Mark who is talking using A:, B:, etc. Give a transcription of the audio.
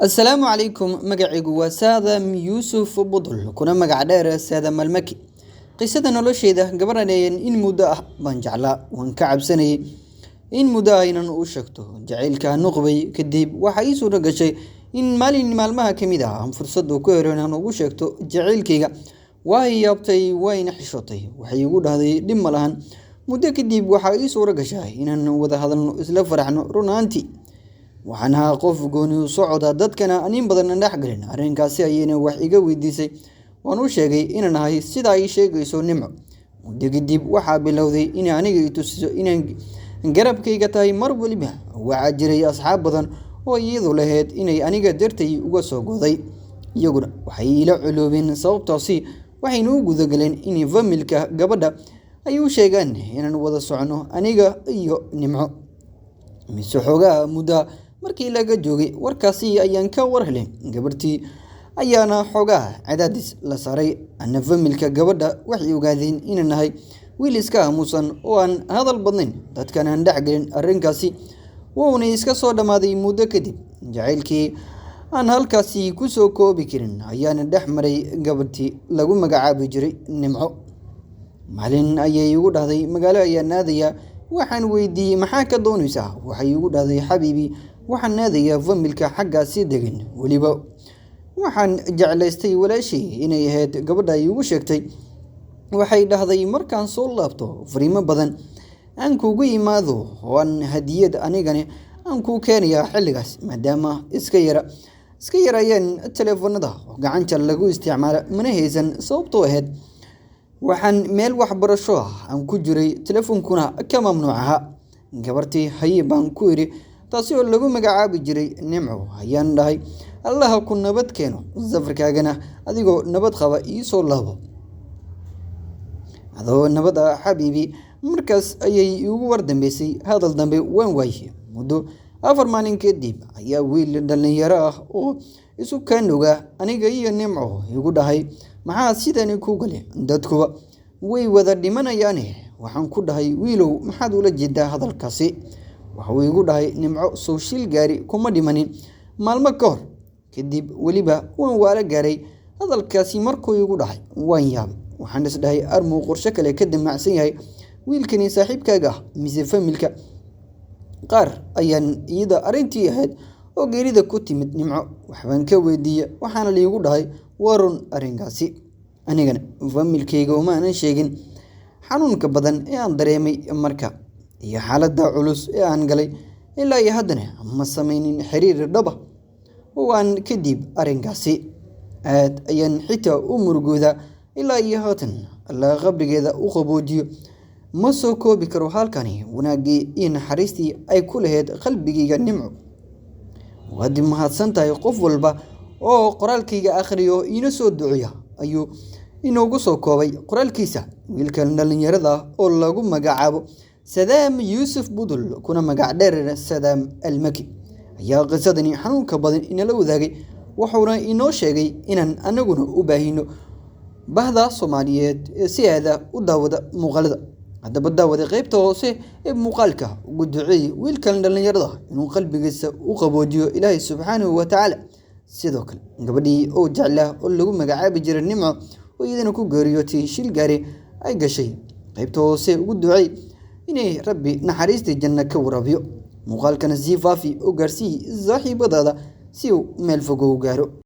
A: السلام عليكم مقعيق وسادة يوسف بدل كنا مقع دير سادة مالمكي قصة نولوشيدة قبرانين إن مدة بانجعلا وانكعب سنة إن مدة إن أوشكتو جعيل كان نقبي كديب وحيسو رقشي إن مالين مالمها كميدا هم فرصدو كويرون أن أوشكتو جعيل كيغا وهي يابتي وين حشوتي وحيقود هذه دم لهن مدة كديب وحيسو رقشي إن وذا هذا إسلا فرحنا رونانتي waxaan ahaa qof gooni u socda dadkana anin badan dhex galin arrinkaasi ayayna wax iga weydiisay waan u sheegay inaan ahay sida ay sheegayso nimco muddo kadib waxaa bilowday in aniga i tusiso inaan garabkayga tahay mar waliba waxaa jiray asxaab badan oo iyadu lahayd inay aniga dartay uga soo goday iyaguna waxay ila culoobeen sababtaasi waxayna u gudagaleen in familka gabadha ay u sheegaan inaan wada socono aniga iyo nimco mise xoogaa muddo markii laga joogay warkaasi ayaan ka war helay gabartii ayaana xoogaa cadaadis la saaray ana familka gabadha waxay ogaadeen inaan nahay wiil iska aamusan oo aan hadal badnayn dadkan aan dhaxgelin arrinkaasi wuuna iska soo dhamaaday muddo kadib jacaylkii aan halkaasi ku soo koobi karin ayaana dhex maray gabadhii lagu magacaabi jiray nimco maalin ayay ugu dhahday magaalo ayaan aadaya waxaan weydiiyey maxaa ka doonaysaa waxay ugu dhahday xabiibi waxaan aadayaa familka xaggaasi degan weliba waxaan jeclaystay walaashay inay ahayd gabadha ay ugu sheegtay waxay dhahday markaan soo laabto fariimo badan aan kugu imaado oo aan hadiyad anigana aan kuu keenayaa xilligaas maadaama iska yarayeen telefoonada oo gacanta lagu isticmaalo mana haysan sababtoo ahayd waxaan meel waxbarasho aan ku jiray telefoonkuna ka mamnuuc ahaa gabartii haye baan ku iri taasi oo lagu magacaabi jiray nimco ayaan dhahay allaha ku nabad keeno safarkaagana adigoo nabad qaba ii soo laabo adoo nabad ah xabiibi markaas ayay igu wardambeysay hadal dambe waan waayay muddo 4 maalin kadib ayaa wiil dhalinyaro ah oo isu kaanuga aniga iyo nimco igu dhahay maxaa sidani ku galay dadkuba way wada dhimanayaan waxaan ku dhahay wiilow maxaad ula jeedaa hadalkaasi waxa uu igu dhahay nimco soo shil gaari kuma dhimanin maalmo ka hor kadib waliba waan wala gaaray hadalkaasi markuu igu dhahay waan yaabay waxaan is dhahay armu qorshe kale ka damacsan yahay wiilkani saaxiibkaaga mise familka qaar ayaan iyada arintii ahayd oo geerida ku timid nimco waxbaan ka weydiiyay waxaana la igu dhahay warun arrinkaasi anigana familkayga uma aanan sheegin xanuunka badan ee aan dareemay marka iyo xaaladda culus ee aan galay ilaa iyo haddana ma samaynin xiriir dhaba oo aan kadib arrinkaasi aad ayaan xitaa u murugoodaa ilaa iyo haatan alla qabrigeeda u qaboojiyo ma soo koobi karo halkani wanaagii iyo naxariistii ay ku lahayd qalbigayga nimco waad mahadsan tahay qof walba oo qoraalkayga akhriyo ina soo duciya ayuu inoogu soo koobay qoraalkiisa wiilkan dhalinyarada oo lagu magacaabo Sadaam Yuusuf Budul kuna magac dheer Sadaam Almaki ayaa qisadani xanuunka badan inala wadaagay wuxuuna inoo sheegay inaan anaguna u baahino bahda Soomaaliyeed si aada u daawada muuqaalada haddaba daawada qaybta hoose ee muuqaalka ugu duceeyay wiilkan dhalinyarada inuu qalbigiisa u qaboojiyo Ilaahay subxaanahu wa ta'ala sidoo kale gabadhii oo jeclaa oo lagu magacaabi jiray nimco oo iyadana ku geeriyootay shil gaari ay gashay qaybta hoose ugu duceey inay rabbi naxariista janna ka waraabiyo muuqaalkana si faafi oo gaarsii saaxiibadaada si uu meel fog u gaaro